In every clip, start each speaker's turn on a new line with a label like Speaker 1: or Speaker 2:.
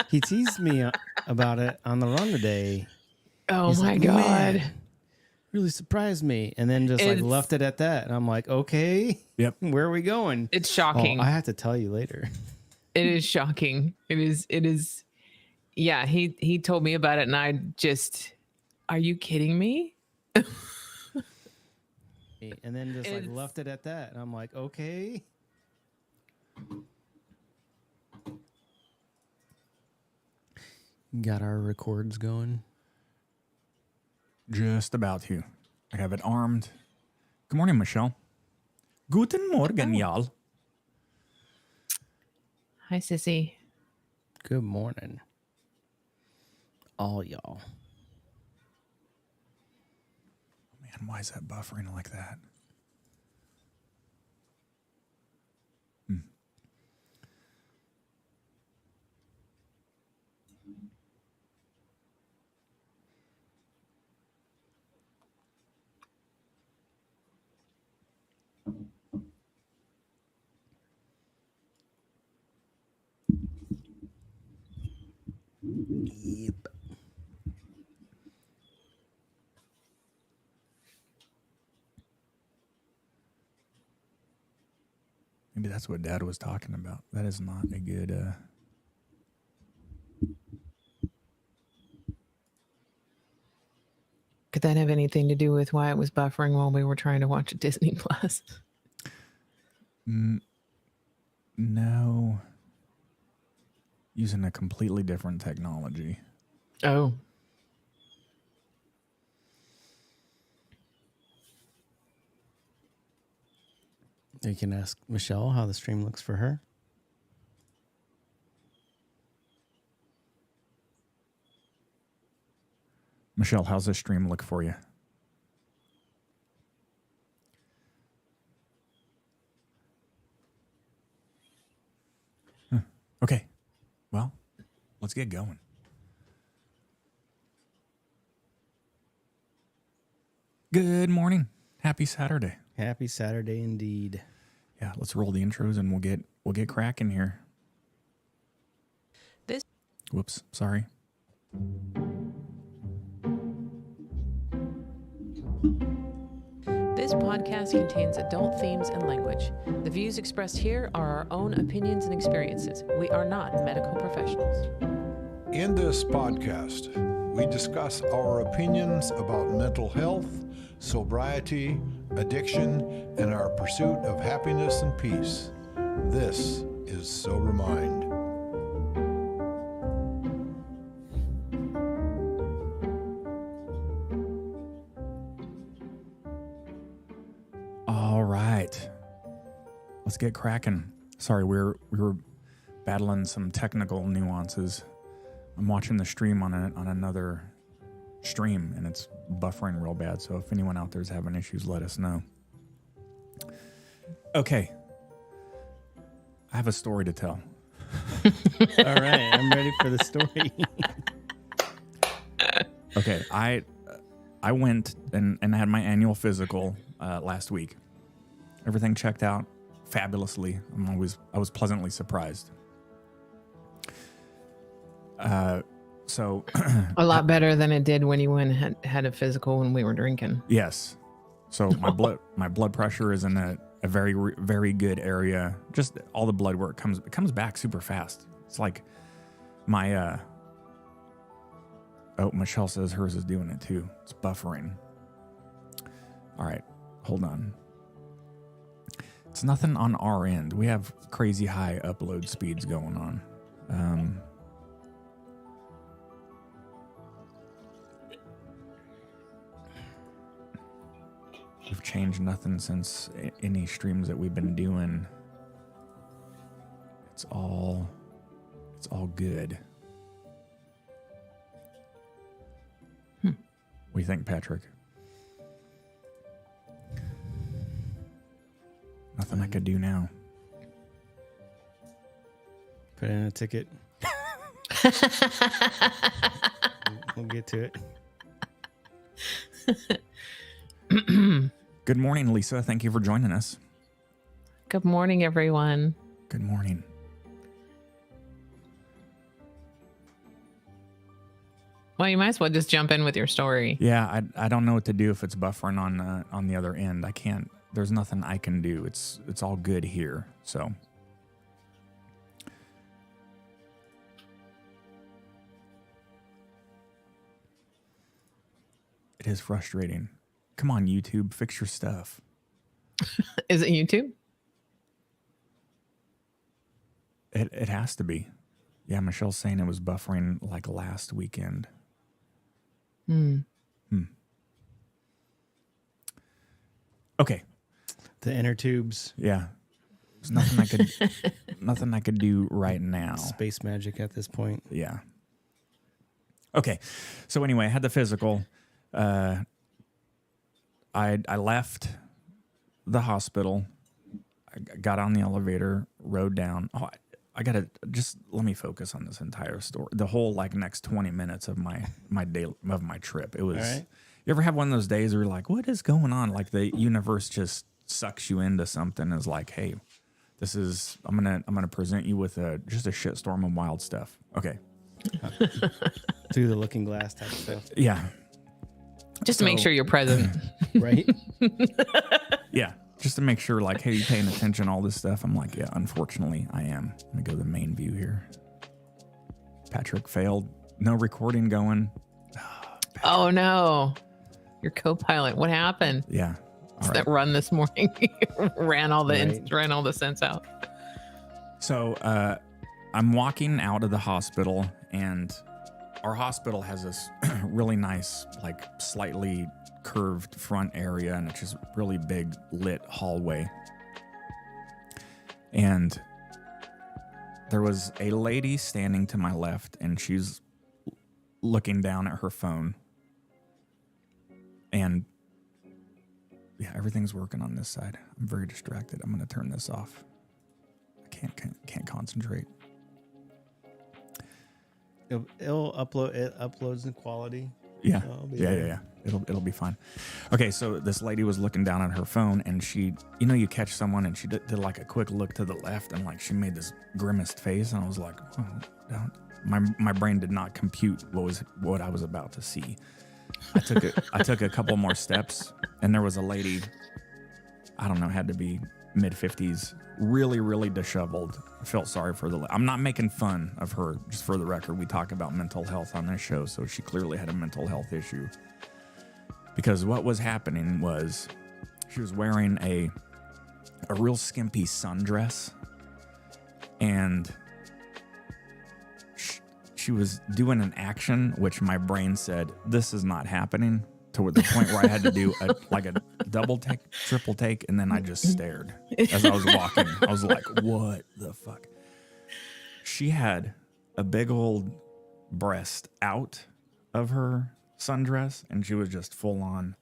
Speaker 1: he teased me about it on the run today.
Speaker 2: Oh
Speaker 1: He's
Speaker 2: my
Speaker 1: like,
Speaker 2: God.
Speaker 1: "Man, really surprised me," and then just like
Speaker 2: It's-
Speaker 1: left it at that. And I'm like, okay,
Speaker 3: Yep.
Speaker 1: where are we going?
Speaker 2: It's shocking.
Speaker 1: I have to tell you later.
Speaker 2: It is shocking. It is. Yeah, he told me about it and I just, are you kidding me?
Speaker 1: And then just like
Speaker 2: It's-
Speaker 1: left it at that. And I'm like, okay. Got our records going.
Speaker 3: Just about to. I have it armed. Good morning, Michelle. Guten Morgen, y'all.
Speaker 2: Hi, Sissy.
Speaker 1: Good morning, all y'all.
Speaker 3: Man, why is that buffering like that?
Speaker 1: Yep.
Speaker 3: Maybe that's what Dad was talking about. That is not a good...
Speaker 2: Could that have anything to do with why it was buffering while we were trying to watch Disney Plus?
Speaker 3: No. Using a completely different technology.
Speaker 2: Oh.
Speaker 1: You can ask Michelle how the stream looks for her.
Speaker 3: Michelle, how's this stream look for you? Okay. Well, let's get going. Good morning. Happy Saturday.
Speaker 1: Happy Saturday indeed.
Speaker 3: Yeah, let's roll the intros and we'll get cracking here. Whoops, sorry.
Speaker 2: This podcast contains adult themes and language. The views expressed here are our own opinions and experiences. We are not medical professionals.
Speaker 4: In this podcast, we discuss our opinions about mental health, sobriety, addiction, and our pursuit of happiness and peace. This is Sober Mind.
Speaker 3: All right. Let's get cracking. Sorry, we were battling some technical nuances. I'm watching the stream on another stream and it's buffering real bad. So if anyone out there is having issues, let us know. Okay. I have a story to tell.
Speaker 1: All right, I'm ready for the story.
Speaker 3: Okay, I went and had my annual physical last week. Everything checked out fabulously. I was pleasantly surprised. So
Speaker 2: A lot better than it did when you went and had a physical when we were drinking.
Speaker 3: yes, so my blood pressure is in a very very good area. Just all the blood work comes back super fast. It's like my oh, Michelle says hers is doing it too. It's buffering. All right, hold on. It's nothing on our end. We have crazy high upload speeds going on. We've changed nothing since any streams that we've been doing. It's all good. What do you think, Patrick? Nothing I could do now.
Speaker 1: Put in a ticket. We'll get to it.
Speaker 3: Good morning, Lisa. Thank you for joining us.
Speaker 2: Good morning, everyone.
Speaker 3: Good morning.
Speaker 2: Well, you might as well just jump in with your story.
Speaker 3: Yeah, I don't know what to do if it's buffering on the other end. I can't. There's nothing I can do. It's all good here. So. It is frustrating. Come on, YouTube, fix your stuff.
Speaker 2: Is it YouTube?
Speaker 3: It has to be. Yeah, Michelle's saying it was buffering like last weekend. Okay.
Speaker 1: The inner tubes,
Speaker 3: Yeah. There's nothing I could do right now.
Speaker 1: space magic at this point.
Speaker 3: Yeah. Okay. So anyway, I had the physical. I left the hospital. I got on the elevator, rode down. Oh, I gotta just let me focus on this entire story. The whole like next 20 minutes of my day of my trip. It was.
Speaker 1: All right.
Speaker 3: You ever have one of those days where you're like, what is going on? Like the universe just sucks you into something. Is like, hey, this is I'm gonna present you with just a shitstorm of wild stuff. Okay.
Speaker 1: Through the looking glass type of stuff.
Speaker 3: Yeah.
Speaker 2: Just to make sure you're present.
Speaker 1: Right?
Speaker 3: Yeah. Just to make sure, like, hey, you paying attention to all this stuff? I'm like, yeah, unfortunately, I am. Let me go to the main view here. Patrick failed. No recording going.
Speaker 2: Oh, no. Your co-pilot. What happened?
Speaker 3: Yeah. All right.
Speaker 2: That run this morning ran all the
Speaker 1: Right.
Speaker 2: ran all the sense out.
Speaker 3: So I'm walking out of the hospital, and our hospital has this really nice, like, slightly curved front area, and it's just really big lit hallway. And there was a lady standing to my left, and she's looking down at her phone. And yeah, everything's working on this side. I'm very distracted. I'm going to turn this off. I can't concentrate.
Speaker 1: It'll upload. It uploads in quality.
Speaker 3: Yeah.
Speaker 1: So I'll be
Speaker 3: Yeah.
Speaker 1: there.
Speaker 3: It'll be fine. Okay, so this lady was looking down at her phone, and she, you catch someone, and she did like a quick look to the left, and like she made this grimaced face, and I was like, oh, my brain did not compute what I was about to see. I took a couple more steps, and there was a lady, I don't know, had to be mid-50s, really, really disheveled. I felt sorry for I'm not making fun of her, just for the record. We talk about mental health on this show, so she clearly had a mental health issue. Because what was happening was she was wearing a real skimpy sundress, and she was doing an action which my brain said, this is not happening, to the point where I had to do a double take, triple take, and then I just stared as I was walking. I was like, what the fuck? She had a big old breast out of her sundress, and she was just full on.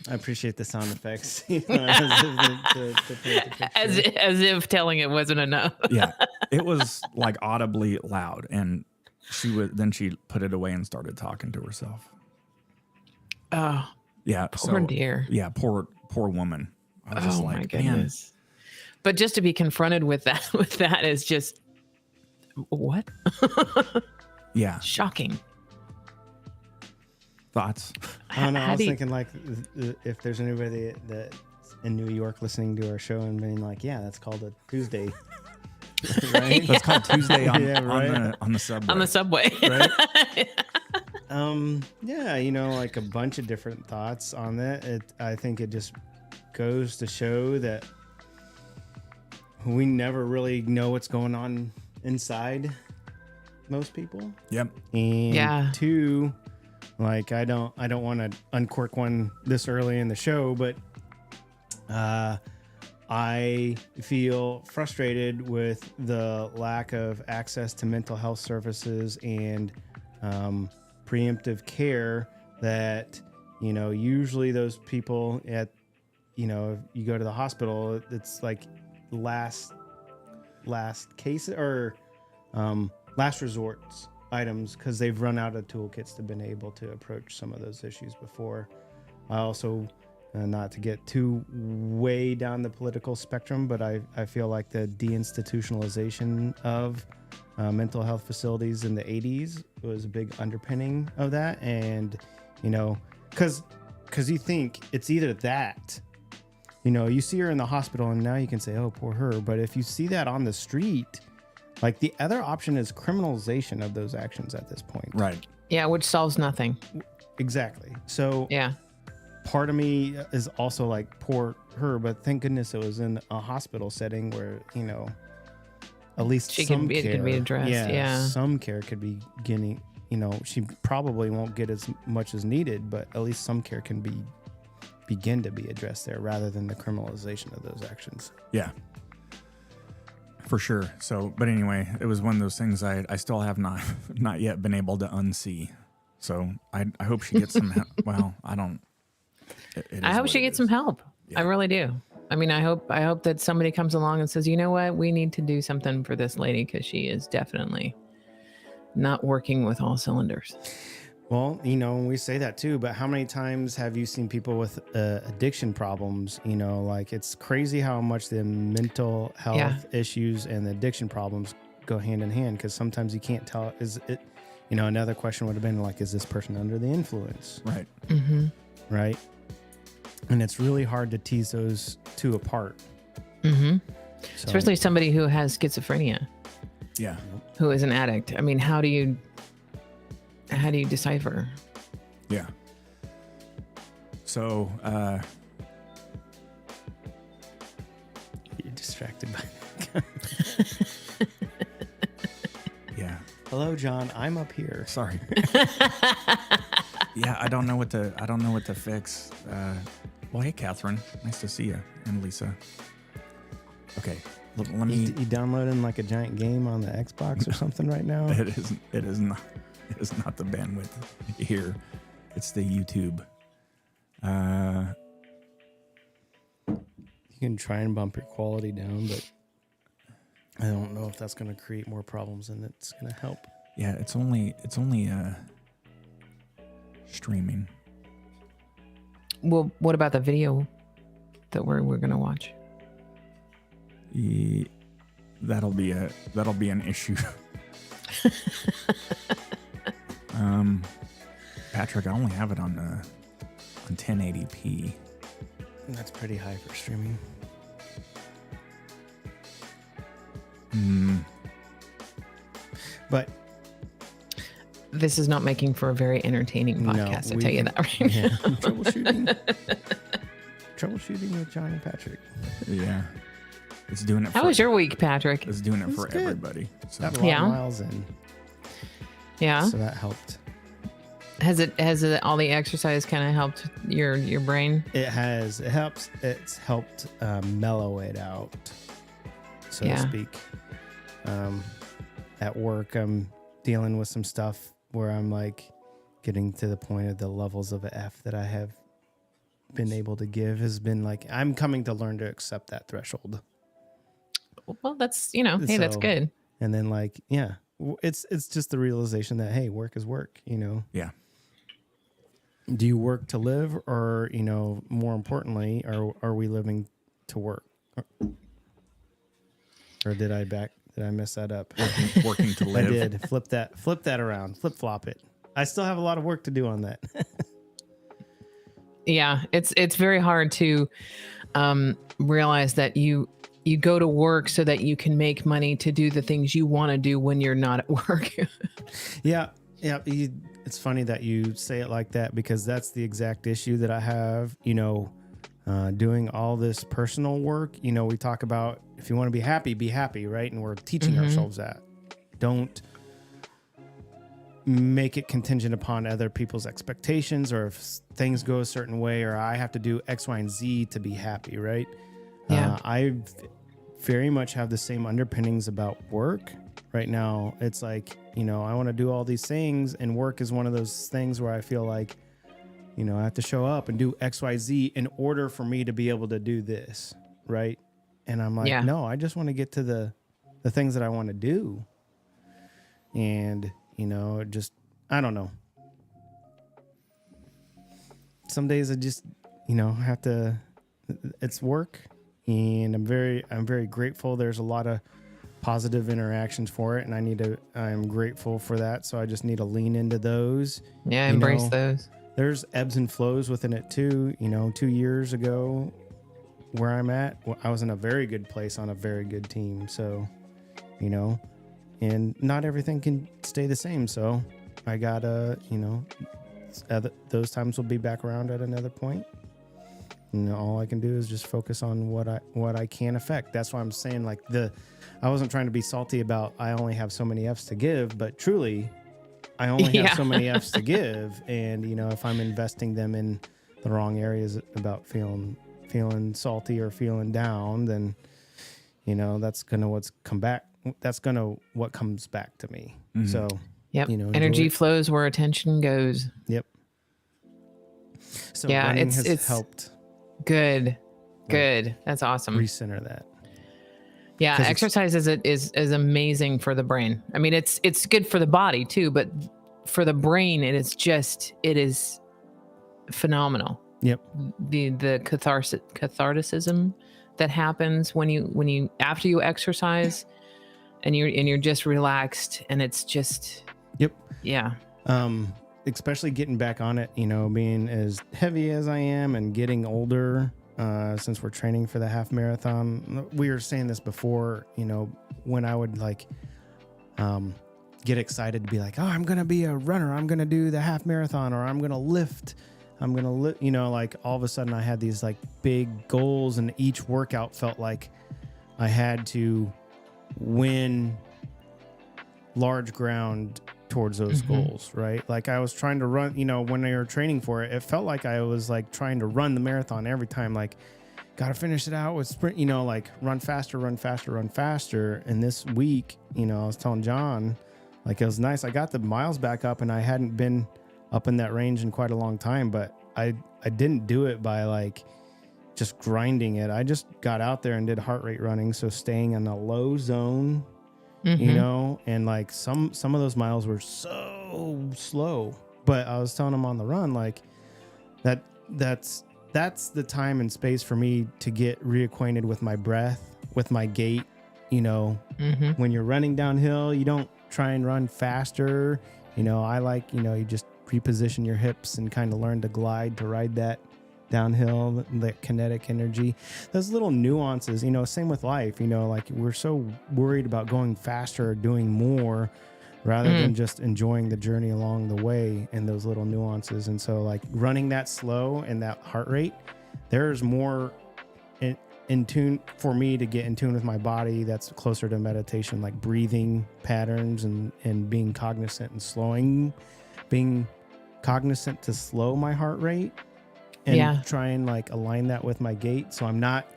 Speaker 1: I appreciate the sound effects. To paint the picture.
Speaker 2: As if telling it wasn't enough.
Speaker 3: Yeah, it was like audibly loud, and she put it away and started talking to herself.
Speaker 2: Oh,
Speaker 3: Yeah,
Speaker 2: poor dear.
Speaker 3: Yeah, poor woman. I was just
Speaker 2: Oh,
Speaker 3: like,
Speaker 2: my
Speaker 3: man,
Speaker 2: goodness. But just to be confronted with that is just what?
Speaker 3: yeah.
Speaker 2: Shocking.
Speaker 3: Thoughts?
Speaker 1: I don't know. I
Speaker 2: How
Speaker 1: was
Speaker 2: do you-
Speaker 1: thinking like if there's anybody that's in New York listening to our show and being like, yeah, that's called a Tuesday. Right?
Speaker 3: That's called Tuesday on,
Speaker 1: Yeah, right.
Speaker 3: on the subway.
Speaker 2: On the subway.
Speaker 1: Right? Yeah, like a bunch of different thoughts on that. I think it just goes to show that we never really know what's going on inside most people.
Speaker 3: Yep.
Speaker 1: And
Speaker 2: Yeah.
Speaker 1: two, like I don't want to uncork one this early in the show, but I feel frustrated with the lack of access to mental health services and preemptive care that, usually those people at, if you go to the hospital, it's like last case or last resorts items, because they've run out of toolkits to been able to approach some of those issues before. I also, not to get too way down the political spectrum, but I feel like the deinstitutionalization of mental health facilities in the 80s. It was a big underpinning of that. And, you know, because you think it's either that, you know, you see her in the hospital and now you can say, oh, poor her. But if you see that on the street, like the other option is criminalization of those actions at this point.
Speaker 3: Right.
Speaker 2: Yeah, which solves nothing.
Speaker 1: Exactly. So
Speaker 2: Yeah.
Speaker 1: part of me is also like, poor her, but thank goodness it was in a hospital setting where, you know, at least
Speaker 2: It
Speaker 1: some
Speaker 2: could be
Speaker 1: care,
Speaker 2: addressed, yeah.
Speaker 1: some care could be getting, you know, she probably won't get as much as needed, but at least some care can begin to be addressed there rather than the criminalization of those actions.
Speaker 3: Yeah. For sure. So, but anyway, it was one of those things I still have not yet been able to unsee. So I hope she gets some help. Well, I don't.
Speaker 2: I hope she gets some help.
Speaker 3: Yeah.
Speaker 2: I really do. I mean, I hope that somebody comes along and says, you know what, we need to do something for this lady because she is definitely not working with all cylinders.
Speaker 1: Well, you know, we say that too, but how many times have you seen people with addiction problems? You know, like it's crazy how much the mental health issues and the addiction problems go hand in hand, because sometimes you can't tell. Is it, you know, another question would have been like, is this person under the influence?
Speaker 3: Right.
Speaker 2: Mm-hmm.
Speaker 1: Right. And it's really hard to tease those two apart.
Speaker 2: Mm-hmm.
Speaker 1: So,
Speaker 2: Especially somebody who has schizophrenia,
Speaker 3: Yeah.
Speaker 2: who is an addict. I mean, how do you decipher?
Speaker 3: Yeah. So,
Speaker 1: you're distracted by.
Speaker 3: yeah.
Speaker 1: Hello, John. I'm up here.
Speaker 3: Sorry. Yeah, I don't know what to fix. Well, hey, Catherine. Nice to see you. And Lisa. Okay. Let me.
Speaker 1: You downloading like a giant game on the Xbox or something right now?
Speaker 3: It is not the bandwidth here. It's the YouTube.
Speaker 1: You can try and bump your quality down, but I don't know if that's going to create more problems than it's going to help.
Speaker 3: Yeah, it's only streaming.
Speaker 2: Well, what about the video that we're going to watch?
Speaker 3: That'll be an issue. Patrick, I only have it on 1080p.
Speaker 1: That's pretty high for streaming. But
Speaker 2: This is not making for a very entertaining podcast, I'll tell you that right now.
Speaker 1: Troubleshooting with John and Patrick.
Speaker 3: Yeah, it's doing it.
Speaker 2: How was your week, Patrick?
Speaker 3: It's doing it
Speaker 1: It
Speaker 3: for
Speaker 1: was good.
Speaker 3: everybody. So.
Speaker 1: Got a lot
Speaker 2: Yeah.
Speaker 1: of miles in,
Speaker 2: Yeah.
Speaker 1: so that helped.
Speaker 2: Has it all the exercise kind of helped your brain?
Speaker 1: It has. It helps. It's helped mellow it out, so
Speaker 2: Yeah.
Speaker 1: to speak. At work, I'm dealing with some stuff where I'm like getting to the point of the levels of F that I have been able to give has been like, I'm coming to learn to accept that threshold.
Speaker 2: Well, that's, hey, that's
Speaker 1: So-
Speaker 2: good.
Speaker 1: And then like, yeah, it's just the realization that, hey, work is work,
Speaker 3: Yeah.
Speaker 1: Do you work to live, or, more importantly, are we living to work? Or did I mess that up?
Speaker 3: Working to live.
Speaker 1: I did. Flip that around. Flip flop it. I still have a lot of work to do on that.
Speaker 2: Yeah, it's very hard to realize that you go to work so that you can make money to do the things you want to do when you're not at work.
Speaker 1: Yeah. It's funny that you say it like that, because that's the exact issue that I have, doing all this personal work. We talk about, if you want to be happy, right? And we're teaching ourselves that. Don't make it contingent upon other people's expectations, or if things go a certain way, or I have to do X, Y, and Z to be happy, right?
Speaker 2: Yeah.
Speaker 1: I very much have the same underpinnings about work right now. It's like, I want to do all these things, and work is one of those things where I feel like, I have to show up and do X, Y, Z in order for me to be able to do this, right? And I'm like,
Speaker 2: Yeah.
Speaker 1: no, I just want to get to the things that I want to do. And, I don't know. Some days I just, have to, it's work, and I'm very grateful. There's a lot of positive interactions for it, and I'm grateful for that. So I just need to lean into those.
Speaker 2: Yeah,
Speaker 1: You
Speaker 2: embrace
Speaker 1: know,
Speaker 2: those.
Speaker 1: There's ebbs and flows within it too. 2 years ago, where I'm at, I was in a very good place on a very good team. So, and not everything can stay the same. So I gotta, those times will be back around at another point. All I can do is just focus on what I can affect. That's why I'm saying, like, I wasn't trying to be salty about I only have so many F's to give, but truly I only have so many F's to give. And, if I'm investing them in the wrong areas about feeling salty or feeling down, then, that's going to what comes back to me.
Speaker 3: Mm-hmm.
Speaker 1: So,
Speaker 2: Yep.
Speaker 1: enjoy
Speaker 2: Energy
Speaker 1: it.
Speaker 2: flows where attention goes.
Speaker 1: Yep. So
Speaker 2: Yeah,
Speaker 1: running
Speaker 2: it's
Speaker 1: has helped
Speaker 2: Good. That's awesome.
Speaker 1: recenter that.
Speaker 2: Yeah,
Speaker 1: 'Cause
Speaker 2: exercise is amazing for the brain. I mean, it's good for the body too, but for the brain, it is phenomenal.
Speaker 1: Yep.
Speaker 2: The catharticism that happens when you after you exercise, and you're just relaxed, and it's just
Speaker 1: Yep.
Speaker 2: yeah.
Speaker 1: Especially getting back on it, being as heavy as I am and getting older, since we're training for the half marathon. We were saying this before, when I would get excited to be like, oh, I'm going to be a runner. I'm going to do the half marathon, or I'm going to lift. I'm going to lift, all of a sudden I had these big goals, and each workout felt like I had to win large ground towards those goals, right? Like I was trying to run, when they were training for it, it felt like I was trying to run the marathon every time, gotta finish it out with sprint, run faster. And this week, I was telling John, it was nice. I got the miles back up, and I hadn't been up in that range in quite a long time, but I didn't do it by just grinding it. I just got out there and did heart rate running. So staying in a low zone, and some of those miles were so slow, but I was telling him on the run, that's the time and space for me to get reacquainted with my breath, with my gait. When you're running downhill, you don't try and run faster. I you just reposition your hips and kind of learn to glide to ride that downhill, the kinetic energy, those little nuances, same with life, we're so worried about going faster or doing more rather than just enjoying the journey along the way and those little nuances. And so running that slow and that heart rate, there's more in tune for me to get in tune with my body. That's closer to meditation, like breathing patterns and being cognizant and being cognizant to slow my heart rate. And try and align that with my gait. So I'm not,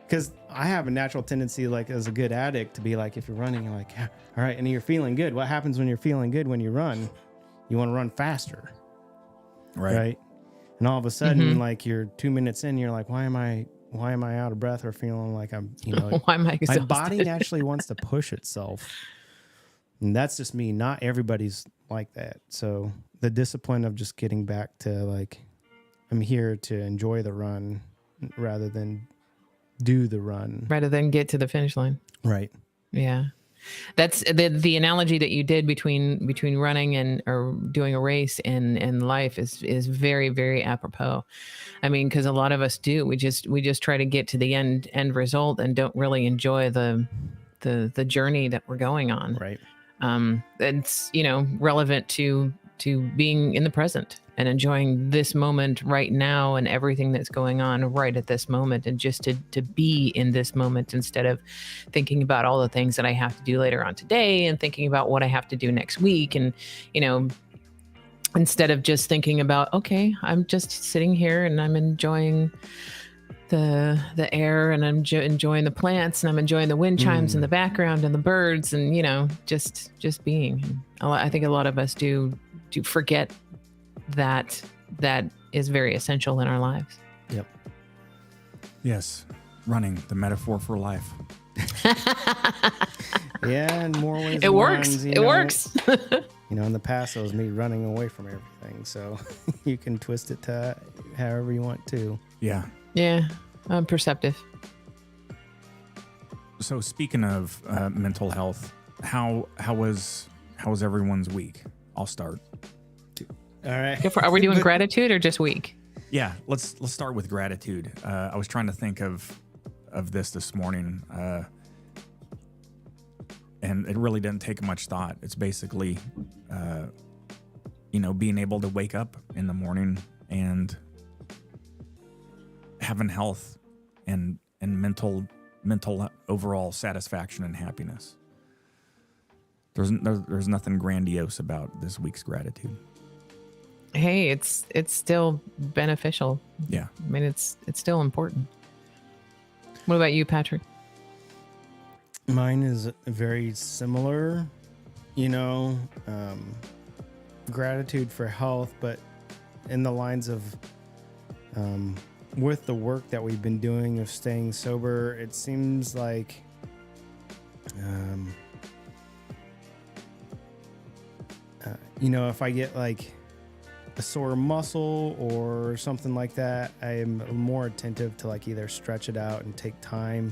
Speaker 1: because I have a natural tendency, as a good addict, to be if you're running, you're yeah, all right, and you're feeling good. What happens when you're feeling good when you run? You want to run faster. Right. And all of a sudden, you're 2 minutes in, you're why am I out of breath or feeling like I'm,
Speaker 2: why am I exhausted?
Speaker 1: My body naturally wants to push itself. And that's just me. Not everybody's like that. So the discipline of just getting back to I'm here to enjoy the run rather than do the run.
Speaker 2: Rather than get to the finish line.
Speaker 1: Right.
Speaker 2: Yeah. That's the analogy that you did between running or doing a race and life is very, very apropos. I mean, because a lot of us do. We just try to get to the end result and don't really enjoy the journey that we're going on.
Speaker 1: Right.
Speaker 2: It's relevant to being in the present and enjoying this moment right now and everything that's going on right at this moment, and just to be in this moment instead of thinking about all the things that I have to do later on today and thinking about what I have to do next week. And, instead of just thinking about, okay, I'm just sitting here and I'm enjoying the air, and I'm enjoying the plants, and I'm enjoying the wind chimes in the background and the birds, and, just being. I think a lot of us do forget that is very essential in our lives.
Speaker 1: Yep.
Speaker 3: Yes. Running, the metaphor for life.
Speaker 1: Yeah, in more ways
Speaker 2: It
Speaker 1: than
Speaker 2: works.
Speaker 1: ones,
Speaker 2: It works.
Speaker 1: In the past, it was me running away from everything. So you can twist it to however you want to.
Speaker 3: Yeah.
Speaker 2: Yeah. I'm perceptive.
Speaker 3: So speaking of mental health, how was everyone's week? I'll start.
Speaker 1: All right.
Speaker 2: Are we doing gratitude or just week?
Speaker 3: Yeah, let's start with gratitude. I was trying to think of this morning, and it really didn't take much thought. It's basically, being able to wake up in the morning and having health and mental overall satisfaction and happiness. There's nothing grandiose about this week's gratitude.
Speaker 2: Hey, it's still beneficial.
Speaker 3: Yeah.
Speaker 2: I mean, it's still important. What about you, Patrick?
Speaker 1: Mine is very similar, gratitude for health, but in the lines of with the work that we've been doing of staying sober, it seems like if I get like a sore muscle or something like that, I am more attentive to like either stretch it out and take time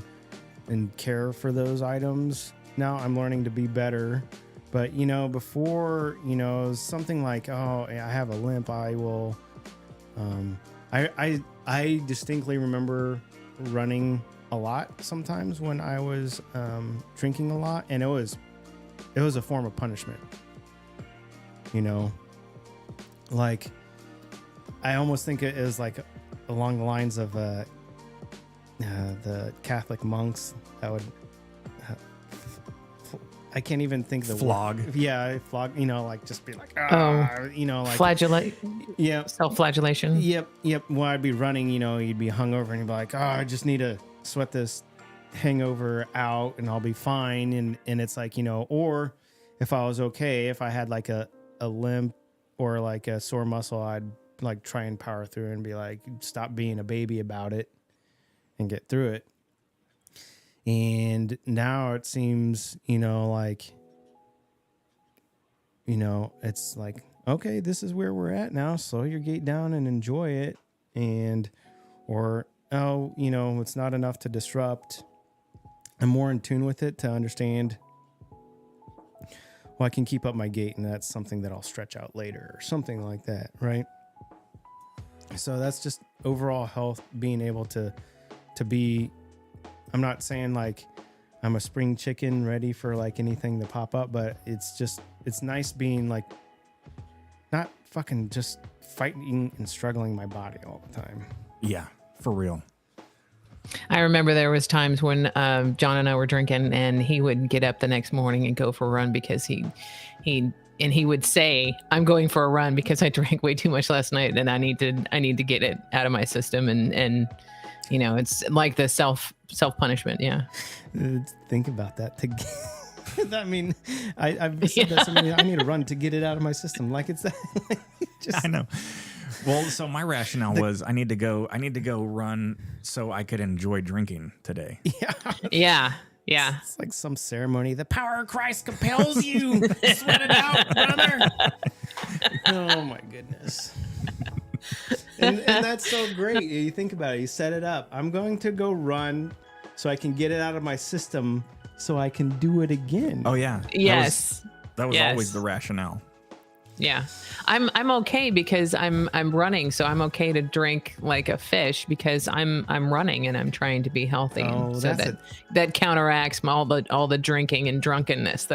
Speaker 1: and care for those items. Now I'm learning to be better, but before, something like, oh, I have a limp, I will, I distinctly remember running a lot sometimes when I was drinking a lot, and it was a form of punishment. Like I almost think it is like along the lines of the Catholic monks that would I can't even think the
Speaker 3: flog.
Speaker 1: Word. Yeah, flog. Like just be like, like
Speaker 2: Flagellate.
Speaker 1: Yeah,
Speaker 2: Self-flagellation.
Speaker 1: Yep. When I'd be running, you'd be hungover and you'd be like, oh, I just need to sweat this hangover out and I'll be fine. And it's like, or if I was okay, if I had like a limp or like a sore muscle, I'd like try and power through and be like, stop being a baby about it and get through it. And now it seems, it's like, okay, this is where we're at now. Slow your gait down and enjoy it. It's not enough to disrupt. I'm more in tune with it to understand, well, I can keep up my gait and that's something that I'll stretch out later or something like that. Right. So that's just overall health, being able to be, I'm not saying like I'm a spring chicken ready for like anything to pop up, but it's nice being like not fucking just fighting and struggling my body all the time.
Speaker 3: Yeah, for real.
Speaker 2: I remember there was times when John and I were drinking and he would get up the next morning and go for a run because he would say, I'm going for a run because I drank way too much last night and I need to get it out of my system. And it's like the self punishment. Yeah.
Speaker 1: Think about that. I mean, I've said that so many. I need to run to get it out of my system. Like it's
Speaker 3: I know. Well, so my rationale was I need to go run so I could enjoy drinking today.
Speaker 2: Yeah. Yeah.
Speaker 1: It's like some ceremony. The power of Christ compels you. Sweat it out, brother. Oh my goodness. And that's so great. You think about it. You set it up. I'm going to go run so I can get it out of my system so I can do it again.
Speaker 3: Oh yeah.
Speaker 2: Yes.
Speaker 3: That was
Speaker 2: Yes.
Speaker 3: always the rationale.
Speaker 2: Yeah. I'm okay because I'm running, so I'm okay to drink like a fish because I'm running and I'm trying to be healthy.
Speaker 1: Oh,
Speaker 2: so that counteracts all the drinking and drunkenness that